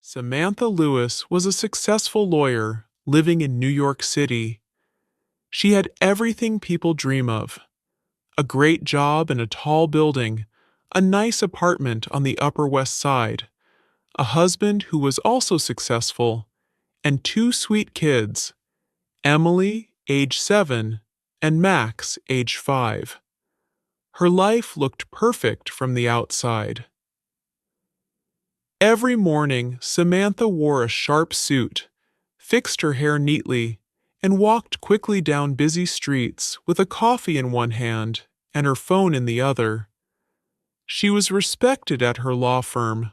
Samantha Lewis was a successful lawyer living in New York City. She had everything people dream of: a great job in a tall building, a nice apartment on the Upper West Side, a husband who was also successful, and two sweet kids, Emily, age 7, and Max, age 5. Her life looked perfect from the outside. Every morning, Samantha wore a sharp suit, fixed her hair neatly, and walked quickly down busy streets with a coffee in one hand and her phone in the other. She was respected at her law firm.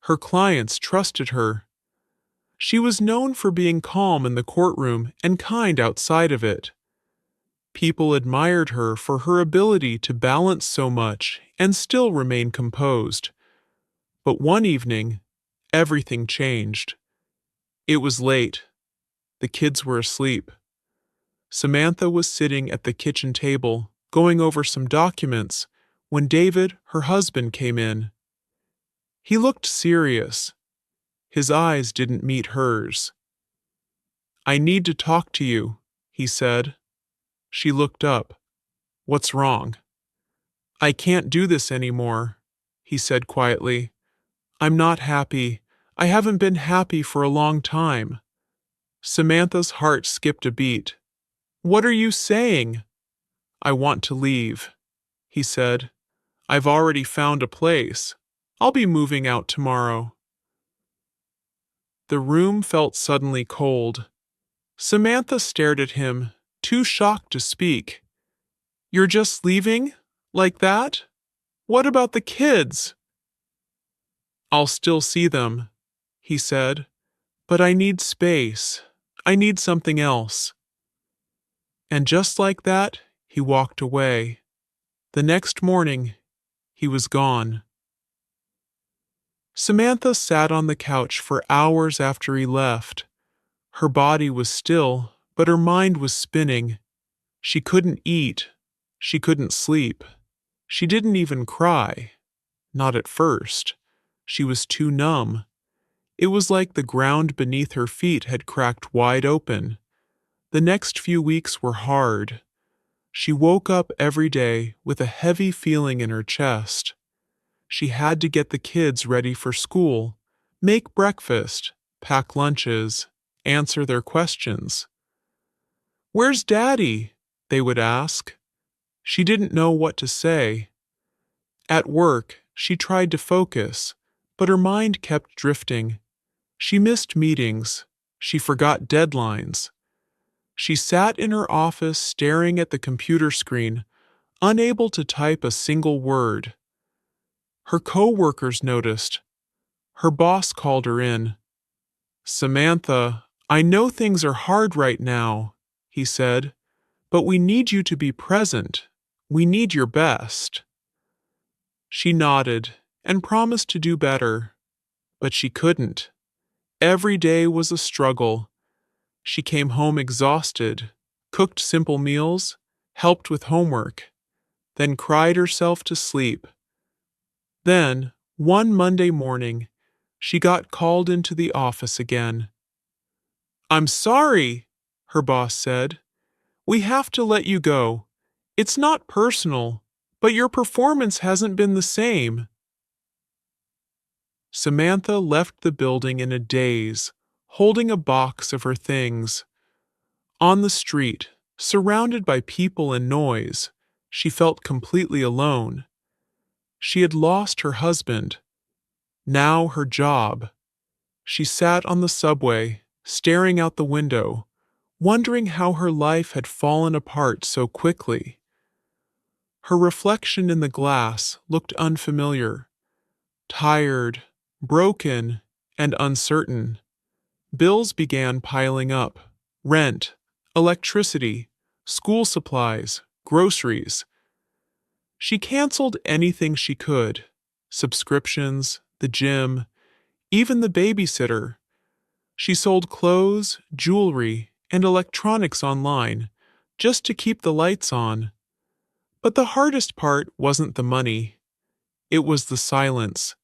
Her clients trusted her. She was known for being calm in the courtroom and kind outside of it. People admired her for her ability to balance so much and still remain composed. But one evening, everything changed. It was late. The kids were asleep. Samantha was sitting at the kitchen table, going over some documents, when David, her husband, came in. He looked serious. His eyes didn't meet hers. "I need to talk to you," he said. She looked up. "What's wrong?" "I can't do this anymore," he said quietly. "I'm not happy. I haven't been happy for a long time." Samantha's heart skipped a beat. "What are you saying?" "I want to leave," he said. "I've already found a place. I'll be moving out tomorrow." The room felt suddenly cold. Samantha stared at him, too shocked to speak. "You're just leaving? Like that? What about the kids?" "I'll still see them," he said. "But I need space. I need something else." And just like that, he walked away. The next morning, he was gone. Samantha sat on the couch for hours after he left. Her body was still, but her mind was spinning. She couldn't eat. She couldn't sleep. She didn't even cry. Not at first. She was too numb. It was like the ground beneath her feet had cracked wide open. The next few weeks were hard. She woke up every day with a heavy feeling in her chest. She had to get the kids ready for school, make breakfast, pack lunches, answer their questions. "Where's Daddy?" they would ask. She didn't know what to say. At work, she tried to focus, but her mind kept drifting. She missed meetings. She forgot deadlines. She sat in her office staring at the computer screen, unable to type a single word. Her co-workers noticed. Her boss called her in. "Samantha, I know things are hard right now," he said, "but we need you to be present. We need your best." She nodded and promised to do better, but she couldn't. Every day was a struggle. She came home exhausted, cooked simple meals, helped with homework, then cried herself to sleep. Then, one Monday morning, she got called into the office again. "I'm sorry," her boss said. "We have to let you go. It's not personal, but your performance hasn't been the same." Samantha left the building in a daze, holding a box of her things. On the street, surrounded by people and noise, she felt completely alone. She had lost her husband. Now her job. She sat on the subway, staring out the window, wondering how her life had fallen apart so quickly. Her reflection in the glass looked unfamiliar, tired, broken, and uncertain. Bills began piling up: rent, electricity, school supplies, groceries. She canceled anything she could: subscriptions, the gym, even the babysitter. She sold clothes, jewelry, and electronics online just to keep the lights on. But the hardest part wasn't the money. It was the silence.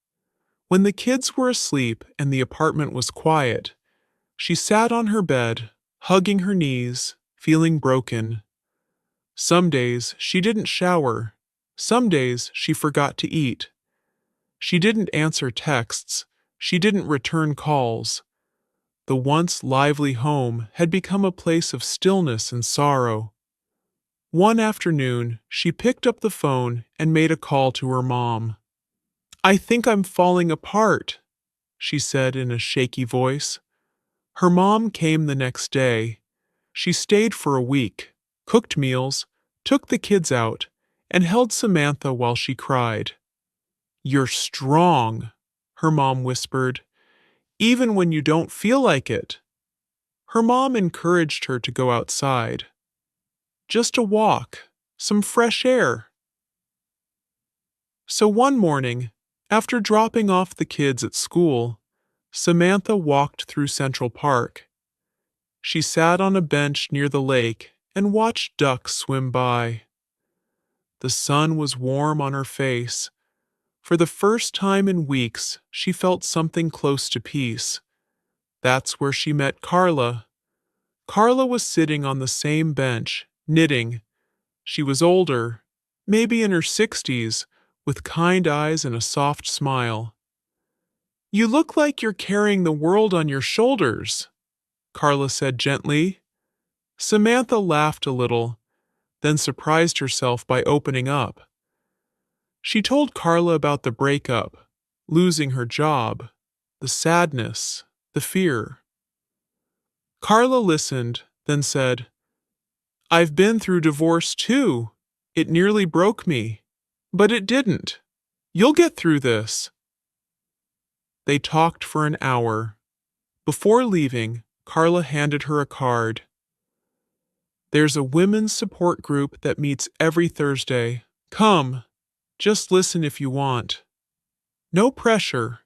When the kids were asleep and the apartment was quiet, she sat on her bed, hugging her knees, feeling broken. Some days she didn't shower. Some days she forgot to eat. She didn't answer texts. She didn't return calls. The once lively home had become a place of stillness and sorrow. One afternoon, she picked up the phone and made a call to her mom. "I think I'm falling apart," she said in a shaky voice. Her mom came the next day. She stayed for a week, cooked meals, took the kids out, and held Samantha while she cried. "You're strong," her mom whispered, "even when you don't feel like it." Her mom encouraged her to go outside. Just a walk, some fresh air. So one morning, after dropping off the kids at school, Samantha walked through Central Park. She sat on a bench near the lake and watched ducks swim by. The sun was warm on her face. For the first time in weeks, she felt something close to peace. That's where she met Carla. Carla was sitting on the same bench, knitting. She was older, maybe in her 60s, with kind eyes and a soft smile. "You look like you're carrying the world on your shoulders," Carla said gently. Samantha laughed a little, then surprised herself by opening up. She told Carla about the breakup, losing her job, the sadness, the fear. Carla listened, then said, "I've been through divorce too. It nearly broke me. But it didn't. You'll get through this." They talked for an hour. Before leaving, Carla handed her a card. "There's a women's support group that meets every Thursday. Come. Just listen if you want. No pressure."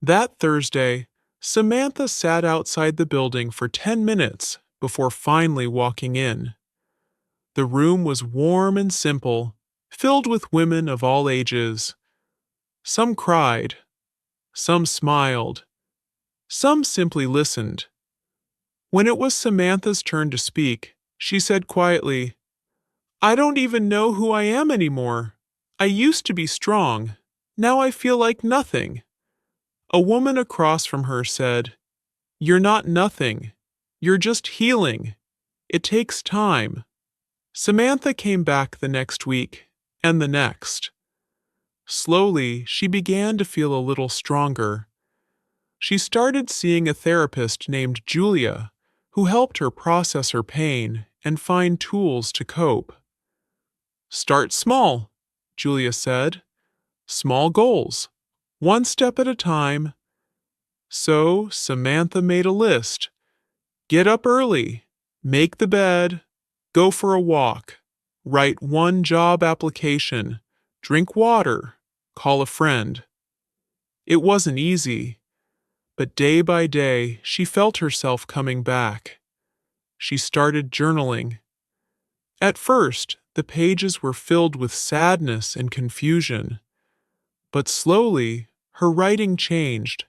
That Thursday, Samantha sat outside the building for 10 minutes before finally walking in. The room was warm and simple, filled with women of all ages. Some cried. Some smiled. Some simply listened. When it was Samantha's turn to speak, she said quietly, "I don't even know who I am anymore. I used to be strong. Now I feel like nothing." A woman across from her said, "You're not nothing. You're just healing. It takes time." Samantha came back the next week, and the next. Slowly, she began to feel a little stronger. She started seeing a therapist named Julia, who helped her process her pain and find tools to cope. "Start small," Julia said. "Small goals, one step at a time." So Samantha made a list. Get up early, make the bed, go for a walk, write one job application, drink water, call a friend. It wasn't easy, but day by day she felt herself coming back. She started journaling. At first, the pages were filled with sadness and confusion, but slowly her writing changed.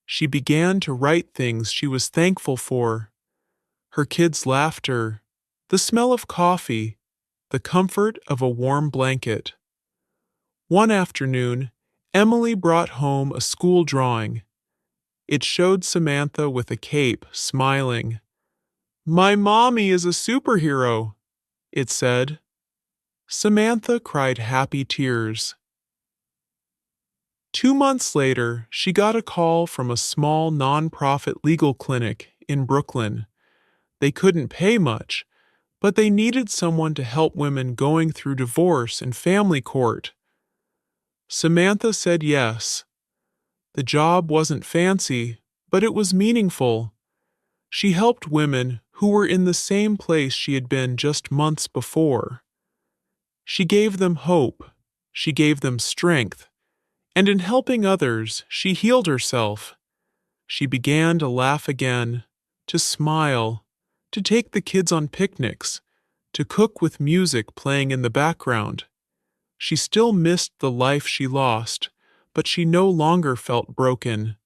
She began to write things she was thankful for: her kids' laughter, the smell of coffee, the comfort of a warm blanket. One afternoon, Emily brought home a school drawing. It showed Samantha with a cape, smiling. "My mommy is a superhero," it said. Samantha cried happy tears. 2 months later, she got a call from a small nonprofit legal clinic in Brooklyn. They couldn't pay much, but they needed someone to help women going through divorce and family court. Samantha said yes. The job wasn't fancy, but it was meaningful. She helped women who were in the same place she had been just months before. She gave them hope. She gave them strength. And in helping others, she healed herself. She began to laugh again, to smile, to take the kids on picnics, to cook with music playing in the background. She still missed the life she lost, but she no longer felt broken.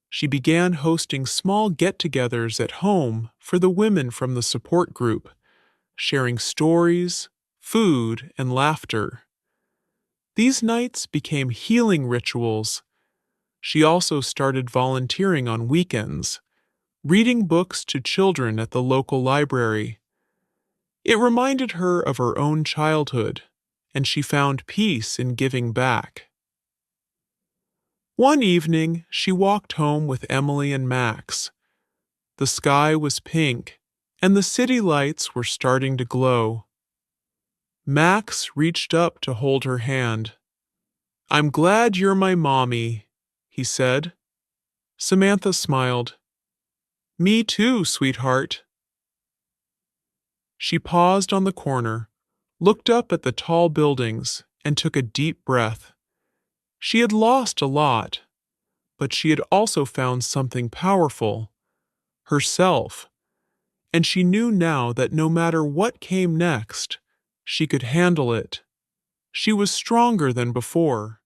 She began hosting small get-togethers at home for the women from the support group, sharing stories, food, and laughter. These nights became healing rituals. She also started volunteering on weekends, reading books to children at the local library. It reminded her of her own childhood, and she found peace in giving back. One evening, she walked home with Emily and Max. The sky was pink, and the city lights were starting to glow. Max reached up to hold her hand. "I'm glad you're my mommy," he said. Samantha smiled. "Me too, sweetheart." She paused on the corner, looked up at the tall buildings, and took a deep breath. She had lost a lot, but she had also found something powerful, herself, and she knew now that no matter what came next, she could handle it. She was stronger than before.